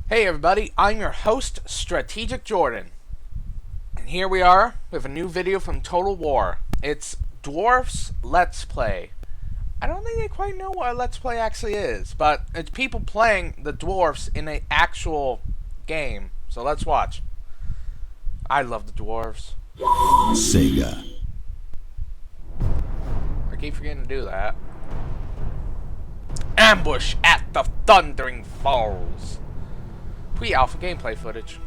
Hey everybody, I'm your host, Strategic Jordan. And here we are with a new video from Total War. It's Dwarfs Let's Play. I don't think they quite know what a Let's Play actually is, but it's people playing the dwarfs in an actual game. So let's watch. I love the dwarves. Sega. I keep forgetting to do that. Ambush at the Thundering Falls. Pre-alpha gameplay footage.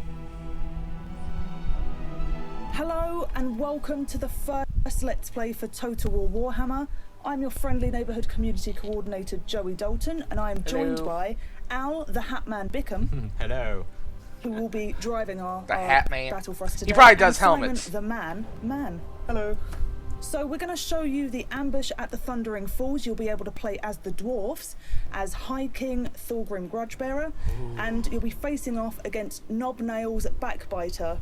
Hello and welcome to the first Let's Play for Total War Warhammer. I'm your friendly neighbourhood community coordinator Joey Dalton, and I am joined by Al the Hatman Bickham. Hello. Who will be driving our Hatman battle for us today. He probably does and helmets. Simon the Man. Hello. So we're going to show you the ambush at the Thundering Falls. You'll be able to play as the dwarfs, as High King Thorgrim Grudgebearer, and you'll be facing off against Knobnail's Backbiter.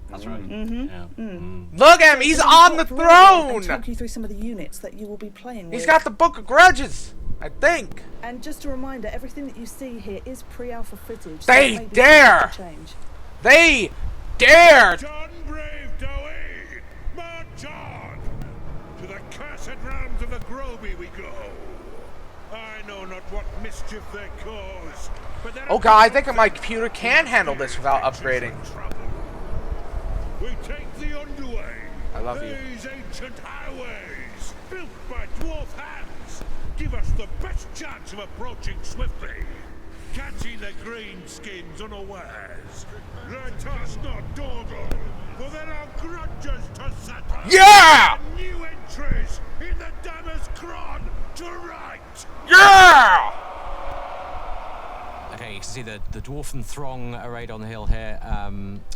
That's right. Look at him, he's on the And throne! talk you through some of the units that you will be playing with. He's got the Book of Grudges, I think. And just a reminder, everything that you see here is pre-alpha footage. So They it may be dare! subject to change. They dared! John Brave Dowie! March on! To the cursed realms of the Groby we go! I know not what mischief they cause, but there Oh god, I think my computer can handle this without upgrading. We take the underway. I love you. These ancient highways, built by dwarf hands, give us the best chance of approaching swiftly, catching the greenskins unawares. Let us not dawdle, for there are grudges to settle. Yeah! And new entries in the Dammer's Cron to right. Yeah! Okay, you can see the dwarfen throng arrayed on the hill here,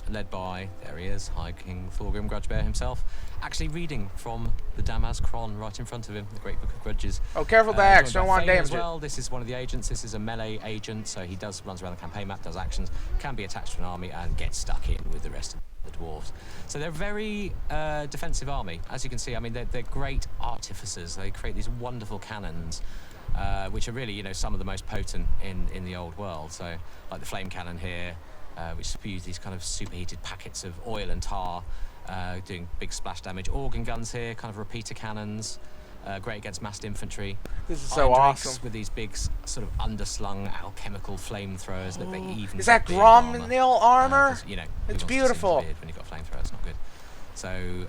led by, there he is, High King Thorgrim Grudgebearer himself, actually reading from the Damaz Cron right in front of him, the Great Book of Grudges. Oh, careful the axe, joined don't by want to Thane damage as well. This is one of the agents. This is a melee agent, so he runs around the campaign map, does actions, can be attached to an army, and gets stuck in with the rest of the dwarves. So they're a very defensive army. As you can see, I mean, they're great artificers. They create these wonderful cannons, which are really, some of the most potent in the old world. So, like the flame cannon here, which spews these kind of superheated packets of oil and tar, doing big splash damage. Organ guns here, kind of repeater cannons, great against massed infantry. This is so Iron drakes awesome. with these big, sort of underslung alchemical flamethrowers. Look, they even Is got that big Gromnil armor? 'cause, who It's wants to see beautiful. his beard when you've got flamethrower, it's not good. So,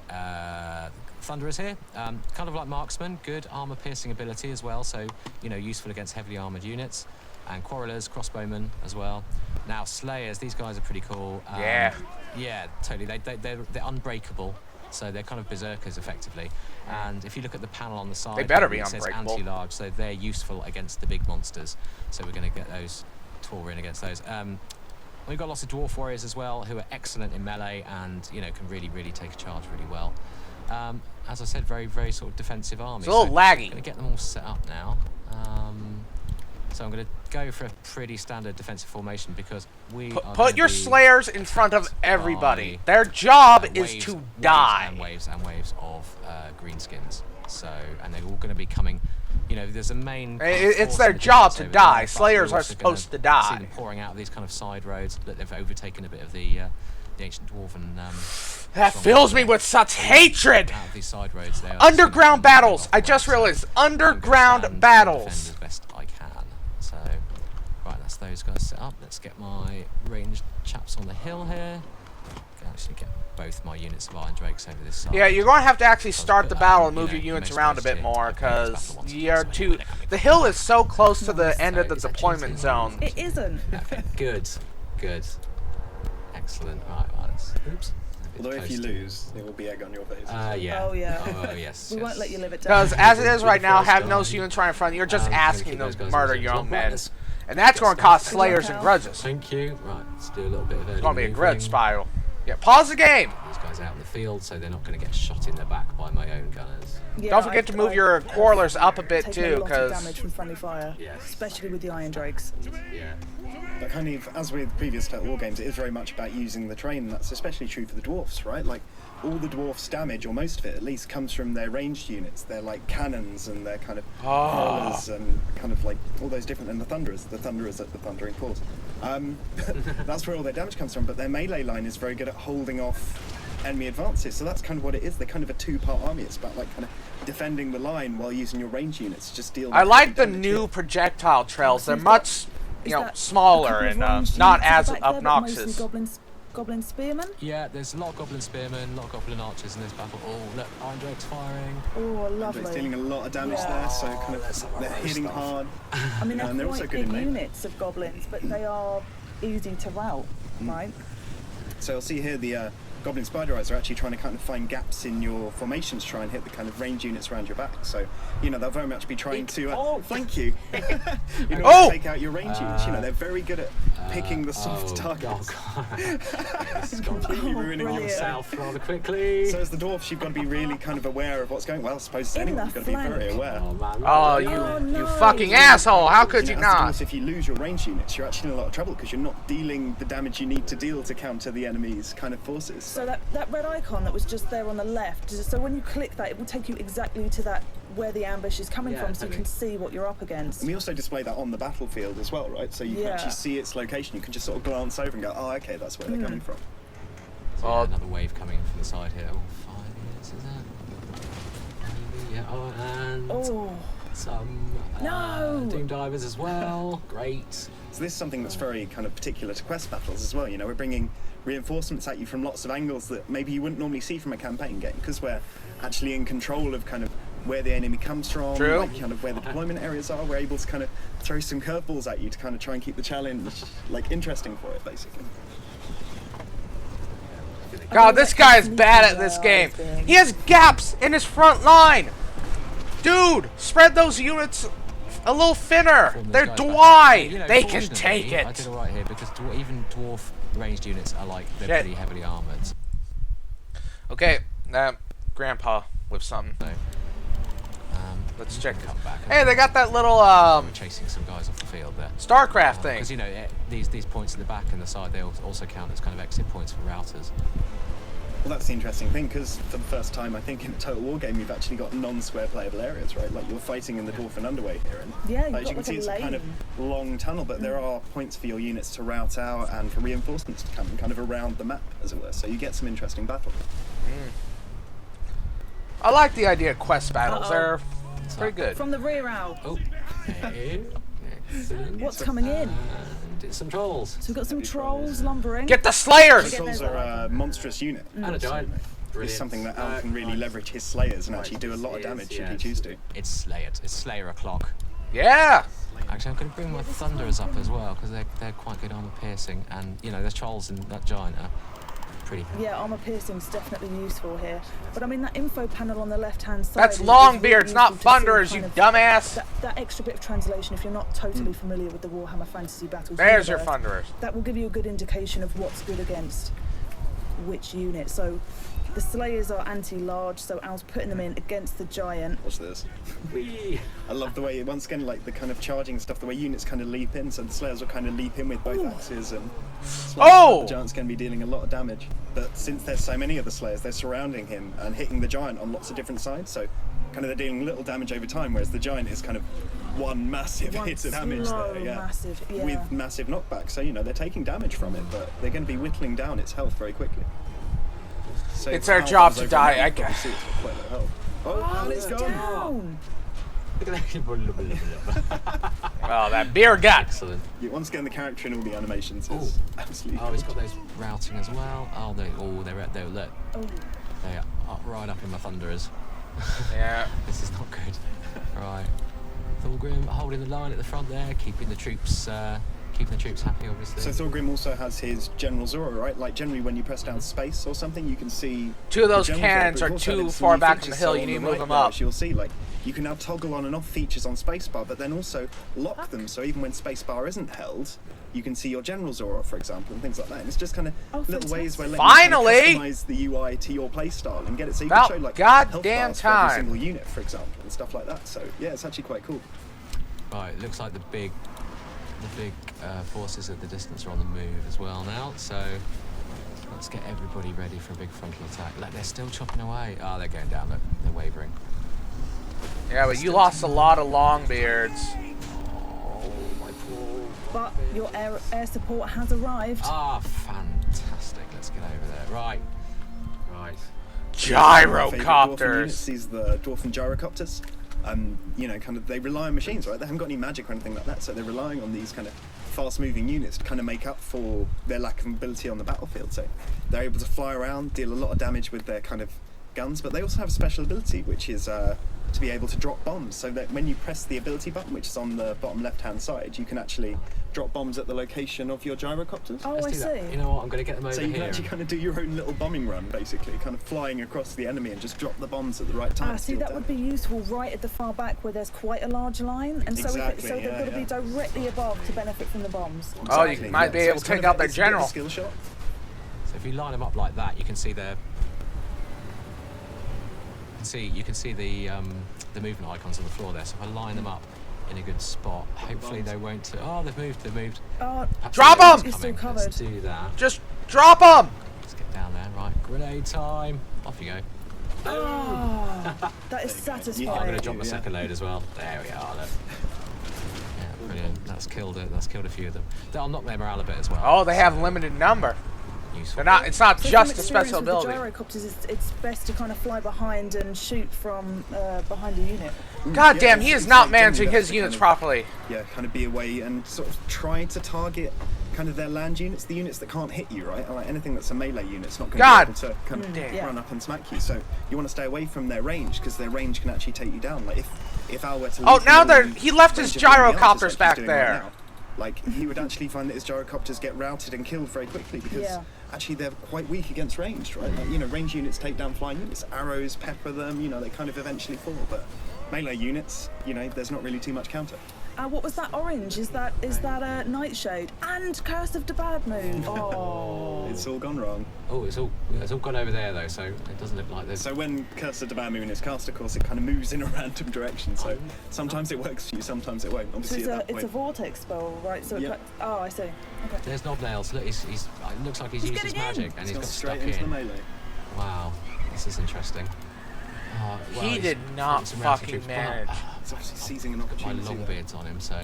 Thunderers here, kind of like marksman, good armor-piercing ability as well, so, useful against heavily armored units. And Quarrelers, crossbowmen as well. Now, Slayers, these guys are pretty cool. Yeah. Yeah, totally. They're unbreakable, so they're kind of berserkers, effectively. And if you look at the panel on the side, They better be it says unbreakable. anti-large, so they're useful against the big monsters. So we're going to get those Tauren against those. We've got lots of dwarf warriors as well, who are excellent in melee and, can really, really take a charge really well. As I said, very, very sort of defensive army. It's a little so laggy. I'm going to get them all set up now. So I'm going to go for a pretty standard defensive formation because we are Put your gonna be slayers in front of everybody. by, Their job is waves- to waves die. and waves and waves of greenskins. So, and they're all going to be coming. There's a main. kind of It's force their in the job distance to over die. there, but Slayers we're are also gonna supposed to See die. them pouring out of these kind of side roads that they've overtaken a bit of the ancient dwarven. That stronghold fills me there. with such hatred. Out of these side roads, they are Underground just gonna battles. off I just the roads. realized I'm gonna stand underground and battles. defend as best I can. So, right, that's those guys set up. Let's get my ranged chaps on the hill here. Can actually get both my units of Iron Drakes over this side. Yeah, you're going to have to actually start the battle and you move know, your units most around a players bit do. more I've played this because battle once you're before, so too. they're coming. The hill is so close to the Nice. end of the Is that deployment cheating? zone. It isn't. Okay, good. Excellent. Right, let's. Oops. Although if you lose, it will be egg on your face. Yeah. Oh, yeah. Oh, yes. We won't let you live it down. Because as it is Be right the now, first having guy. those units right in front, you're just Gonna asking keep them those to guys murder in your own reserve. men. Let's- And that's going to cost Good luck, slayers and Al. grudges. Thank you. Right, let's do a little bit of It's going to be a early grudge moving. spiral. Yeah, pause the game. These guys out in the field, so they're not going to get shot in the back by my own gunners. Yeah, Don't forget to move your quarrelers up a bit taken too, a lot of because damage from friendly fire, Yes. especially with the Iron Drakes. Yeah. But kind of, as with previous Total War games, it is very much about using the terrain. That's especially true for the dwarfs, right? Like, all the dwarfs' damage, or most of it at least, comes from their ranged units. They're like cannons and they're kind of hurlers and kind of like all those different. And the thunderers at the Thundering Falls. That's where all their damage comes from, but their melee line is very good at holding off enemy advances, so that's kind of what it is. They're kind of a two-part army. It's about like kind of defending the line while using your range units to just deal. I like the damage. new projectile trails. They're Is much, Is you know, that smaller a couple of and ranged not units at as the back there, but obnoxious. mostly goblin spearmen. Yeah, there's a lot of goblin spearmen, a lot of goblin archers in this battle. Oh, look, Iron Drake's firing. Oh, It's lovely. dealing a lot of damage Yeah. there, so kind of they're hitting hard. I mean, and they're they're also quite good in big melee. units of goblins, but they are easy to rout, right? So you'll see here the Goblin Spider Eyes are actually trying to kind of find gaps in your formations, try and hit the kind of range units around your back. So, you know, they'll very much be trying to flank you. You know, Oh! take out your range units. You know, they're very good at picking the soft targets. Oh, God. Yeah, this is completely ruining brilliant. yourself rather quickly. So as the dwarfs, you've got to be really kind of aware of what's going. Well, I suppose as In anyone, the you've got to be very flank. aware. Oh, man. Oh, Oh, you no. fucking asshole! How could you As the not? dwarfs, if you lose your range units, you're actually in a lot of trouble because you're not dealing the damage you need to deal to counter the enemy's kind of forces. So that red icon that was just there on the left, so when you click that, it will take you exactly to that where the ambush is coming Yeah, from, so you totally. can see what you're up against. And we also display that on the battlefield as well, right? So you can Yeah. actually see its location. You can just sort of glance over and go, oh, okay, that's where they're coming from. So, Oh. another wave coming in from the side here. Oh, 5 minutes, is that? Maybe, yeah. Oh, and Oh, some No! Doom Divers as well. Great. So this is something that's very kind of particular to quest battles as well. You know, we're bringing reinforcements at you from lots of angles that maybe you wouldn't normally see from a campaign game because we're actually in control of kind of where the enemy comes from, True. like kind of where the deployment areas are. We're able to kind of throw some curveballs at you to kind of try and keep the challenge like interesting for it, basically. God, this guy is bad at this game. He has gaps in his front line. Dude, spread those units a little thinner. Form those They're guys back up. wide. You know, They can fortunately, take I it. did alright here because even dwarf ranged units are like, they're Shit. pretty heavily armoured. Okay, Grandpa with something. So, Let's check. come back. Hey, they got that little We're chasing some guys off the field there. StarCraft thing. Because, you know, these points at the back and the side, they also count as kind of exit points for routers. Well, that's the interesting thing because for the first time, I think in a Total War game, you've actually got non-square playable areas, right? Like you're fighting in the dwarfen underway here, and Yeah, you've as you got can like see, a it's a kind of lane. long tunnel, but there are points for your units to route out and for reinforcements to come kind of around the map, as it were. So you get some interesting battles. I like the idea of quest battles. Uh-oh. They're pretty good. from the rear owl. Oh, hey, excellent. What's coming in? And it's some trolls. So we've got some trolls lumbering. Get the Slayers! Get Souls those are a monstrous unit. And a giant. It's Brilliant. something that Al can really leverage his Slayers and actually do a lot of damage should he choose to. It's Slayer o'clock. Yeah! Actually, I'm going to bring my Thunderers up as well because they're quite good armor piercing, and you know, the trolls and that giant are pretty. Yeah, armor piercing's definitely useful here. But I mean, that info panel on the left-hand side. That's is Longbeards, really not useful to see Thunderers, kind you of dumbass! That extra bit of translation, if you're not totally familiar with the Warhammer Fantasy Battles There's your universe, Thunderers. that will give you a good indication of what's good against which unit. So the Slayers are anti-large, so Al's putting them in against the giant. Watch this. Whee! I love the way, once again, like the kind of charging stuff, the way units kind of leap in, so the Slayers will kind of leap in with both axes and Oh! the Giant's going to be dealing a lot of damage. But since there's so many of the Slayers, they're surrounding him and hitting the Giant on lots of different sides, so kind of they're dealing little damage over time, whereas the Giant is kind of one massive One hit of damage slow, there, yeah. massive, yeah. With massive knockback, so you know, they're taking damage from it, but they're going to be whittling down its health very quickly. So It's if their Al job comes to over die, now, I you probably guess. see it's got quite a lot of health. Oh, and it's gone! Down. Look at that. Oh, that beer gut! Excellent. Yeah, once again, the character in all the animations is absolutely Oh, he's got those routing as well. Oh, they're look. Oh. They are up, right up in my Thunderers. Yeah. This is not good. Right. Thorgrim holding the line at the front there, keeping the troops happy, obviously. So Thorgrim also has his General Zora, right? Like generally when you press down space or something, you can see Two of the those General Zora, cannons but are we've also too added some far new back from features. the hill, So you on need the to move right them there, up. as you'll see, like you can now toggle on and off features on spacebar, but then also lock them. So even when spacebar isn't held, you can see your General Zora, for example, and things like that. And it's just kind of little ways where letting you kind of Finally! customize the UI to your playstyle and get it so you About can show like health goddamn bars for every time. single unit, for example, and stuff like that. So yeah, it's actually quite cool. Right, it looks like the big forces at the distance are on the move as well now. So let's get everybody ready for a big frontal attack. Look, they're still chopping away. Oh, they're going down. Look, they're wavering. Yeah, but you lost a lot of Longbeards. Oh, my poor but your air support has arrived. Ah, fantastic. Let's get over there. Right. Gyrocopters. These the dwarfen gyrocopters. You know, kind of they rely on machines, right? They haven't got any magic or anything like that, so they're relying on these kind of fast-moving units to kind of make up for their lack of mobility on the battlefield. So they're able to fly around, deal a lot of damage with their kind of guns, but they also have a special ability, which is to be able to drop bombs, so that when you press the ability button, which is on the bottom left-hand side, you can actually drop bombs at the location of your gyrocopters. Oh, Let's I do see. that. You know what? I'm going to get them over So here. you can actually kind of do your own little bombing run, basically, kind of flying across the enemy and just drop the bombs at the right time. See, that would be useful right at the far back where there's quite a large line, and Exactly, so they've got to be directly above to benefit from the bombs. Oh, you might be able to take out their general. Skill shot. So if you line them up like that, you can see their. You can see the movement icons on the floor there. So if I line them up in a good spot, hopefully they won't. Oh, they've moved. Oh, Perhaps Drop the 'em! enemy's You're still coming. covered. Let's do that. Just drop them. Let's get down there. Right, grenade time. Off you go. oh, that is I'm satisfying. going to drop my second load as well. There we are. Look. Yeah, brilliant. That's killed it. That's killed a few of them. That'll knock their morale a bit as well. Oh, they have limited number. Useful. They're not. It's not So just from a experience special with the ability. gyrocopters, it's best to kind of fly behind and shoot from behind a unit. God Yeah, damn, he it's is not like managing generally his that's units kind properly. Yeah, kind of be away and sort of try to target kind of their land units, the units that can't hit you, right? Like anything that's a melee unit's not going God to be able to kind of damn. run up and smack you. So you want to stay away from their range, because their range can actually take you down. Like if Al were to Oh, leave now him they're. in He left his range of the enemy archers, gyrocopters like back he's doing right there. now, like he would actually find that his gyrocopters get routed and killed very quickly, because Yeah. actually they're quite weak against ranged, right? Like, you know, range units take down flying units, arrows pepper them, you know, they kind of eventually fall. But melee units, you know, there's not really too much counter. What was that orange? Is that Nightshade and Curse of the Bad Moon? Oh, It's all gone wrong. Oh, it's all gone over there though, so it doesn't look like there's. So when Curse of the Bad Moon is cast, of course, it kind of moves in a random direction. So sometimes it works for you, sometimes it won't. so Obviously, it's at a that it's a point, vortex spell, right? So Yeah. oh, I see. Okay. There's Knobnails. Look, he's it looks like he's used his getting in. magic and it's he's gone got straight stuck into the in. melee. Wow, this is interesting. Oh, well, He he's did not fighting some mounted fucking troops, but, manage. It's obviously seizing an my opportunity. long there. beard's on him, so.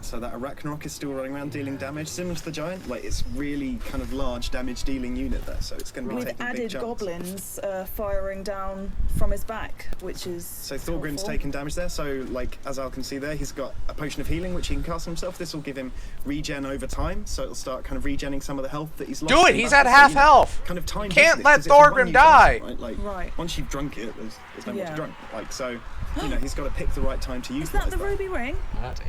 So that Arachnarok is still running around dealing damage, similar to the Giant. Like, it's really kind of large damage-dealing unit there, so it's going to be With taking big added chunks. goblins firing down from his back, which is So Thorgrim's helpful. taking damage there. So, like, as Al can see there, he's got a potion of healing, which he can cast himself. This will give him regen over time, so it'll start kind of regenning some of the health that he's lost. Do it, in he's battle. at half you know, health. Kind of time Can't business, let 'cause it's a Thorgrim one-use die. item, right? Like, Right. once you've drunk it, there's no more Yeah. to drunk. Like, so, you know, he's got to pick the right time to use Is that the ruby ring? That's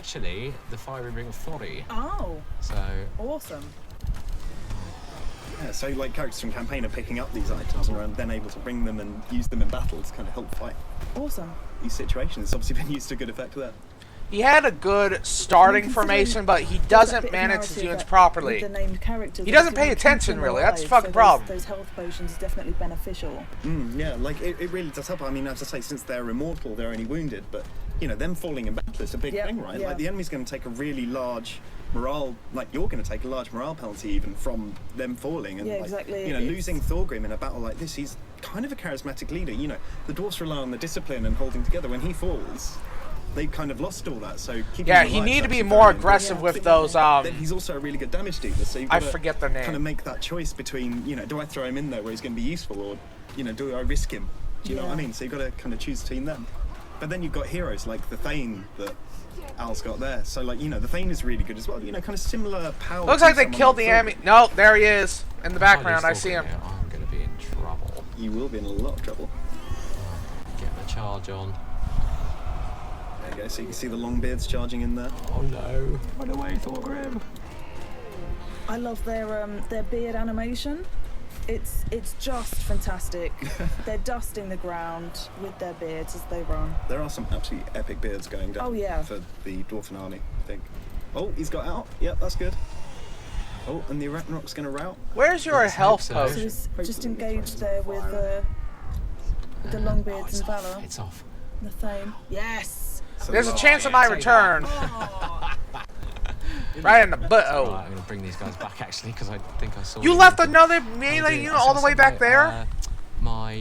actually the fiery ring of Thori. Oh, So awesome. Yeah, so like characters from campaign are picking up these items and are then able to bring them and use them in battle to kind of help fight Awesome. these situations. It's obviously been used to good effect there. He had a good starting Considering formation, but he there's that doesn't bit of manage his narrative units that properly. with the named characters, He doesn't it's gonna pay keep attention, them really. That's the alive, fucking so problem. Those health potions is definitely beneficial. Yeah, like it really does help. I mean, as I say, since they're immortal, they're only wounded, but you know, them falling in battle is a big Yep, thing, right? yeah. Like the enemy's going to take a really large morale, like you're going to take a large morale penalty even from them falling. And Yeah, like, exactly. you know, It's- losing Thorgrim in a battle like this, he's kind of a charismatic leader. You know, the dwarves rely on the discipline and holding together. When he falls, they've kind of lost all that. So keeping Yeah, him he alive need is to be actually more very aggressive important. with those. Then he's also a really good damage dealer. So you've I gotta forget their name. Kind of make that choice between, you know, do I throw him in there where he's going to be useful, or you know, do I risk him? Do you know what I Yeah. mean? So you've got to kind of choose between them. But then you've got heroes like the Thane that Al's got there. So like, you know, the Thane is really good as well. You know, kind of similar power. Looks to like they someone killed the Thorgrim. enemy. No, there he is in the background. I see him. I'm going to be in trouble. You will be in a lot of trouble. Get the charge on. There you go. So you can see the Longbeards charging in there. Oh no! Run away, Thorgrim! I love their beard animation. It's just fantastic. They're dusting the ground with their beards as they run. There are some absolutely epic beards going down. Oh, yeah. For the Dwarfen army, I think. Oh, he's got out. Yep, that's good. Oh, and the Arachnarok's going to rout. Where's your Let's health hope so. So potion? he's just engaged there with the Longbeards it's and off. Valor. It's off. The Thane. Yes. So There's a the- chance of my take return. Right in the butt. Right, Oh, I'm going to bring these guys back actually because I think I saw. you them. left another I melee did. unit I all the saw way back something, there. my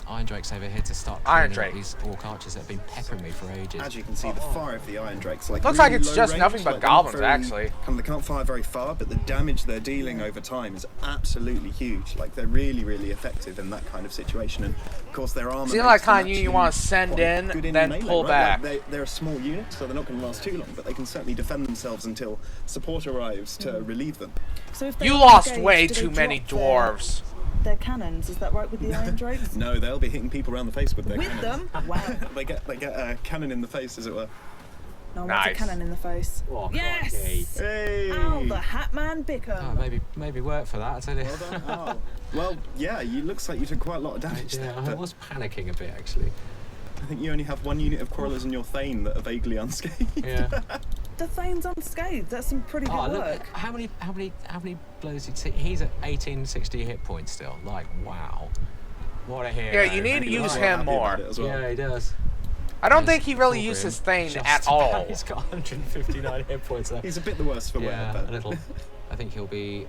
Iron Drakes over here to start Iron cleaning up Drake. these Orc archers that have been peppering me for ages. As you can see, the fire of the Iron Drakes, like, Looks like really it's low just range, nothing but like, they're not goblins, very- actually. They can't fire very far, but the damage they're dealing over time is absolutely huge. Like, they're really, really effective in that kind of situation. And of course, their armor. Seems makes like them kind of you actually want to send quite in, good then melee, pull right? back. Like, they're a small unit, so they're not going to last too long, but they can certainly defend themselves until support arrives to relieve them. So if they You are lost engaged, way do they too many drop dwarves. Their cannons, is that right with the Iron Drakes? No, they'll be hitting people around the face with their With cannons. them? Wow. They get a cannon in the face, as it were. No, what's Nice. a cannon in the face? Oh, Yes! crikey. Hey! Ow, the Hatman Bickham. Oh, maybe work for that, I tell you. Well done. Oh. Well, yeah, you looks like you took quite a lot of damage there. Yeah, I But was panicking a bit, actually. I think you only have one unit of Quarrelers in your Thane that are vaguely unscathed. Yeah. The Thane's unscathed. That's some pretty good Oh, look, work. how many blows did he? He's at 1860 hit points still. Like, wow. What a hero. Yeah, you need to He's use quite him happy more. about it as well. Yeah, he does. I don't He's think he really Thorgrim, uses Thane just at about. all. He's got 159 hit points though. He's a bit the worse for wear, Yeah, but a little. I think he'll be,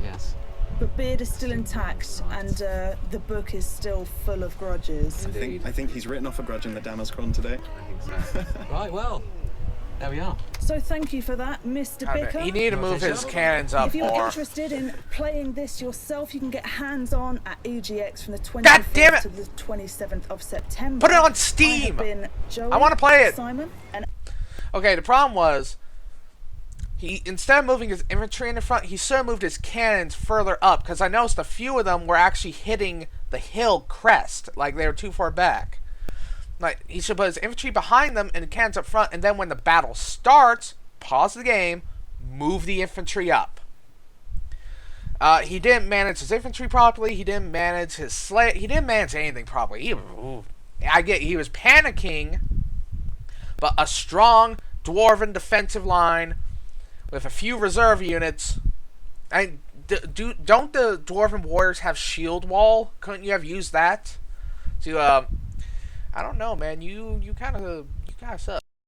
yes. But Beard is still intact, and the book is still full of grudges. I think he's written off a grudge in the Damaskron today. I think so. Right, well, there we are. So thank you for that, Mr. Bickham. He need to move his cannons up If you're more. interested in playing this yourself, you can get hands-on at EGX from the God damn 24th it! to the 27th of September. Put it on I Steam! have been Joey, I wanna play it. Simon, and Okay, the problem was, he instead of moving his infantry in the front, he should have moved his cannons further up, because I noticed a few of them were actually hitting the hill crest, like they were too far back. Like, he should put his infantry behind them and the cannons up front, and then when the battle starts, pause the game, move the infantry up. He didn't manage his infantry properly, he didn't manage his slate, he didn't manage anything properly. He was panicking, but a strong dwarven defensive line with a few reserve units. Don't the dwarven warriors have shield wall? Couldn't you have used that to I don't know, man. You kind of suck.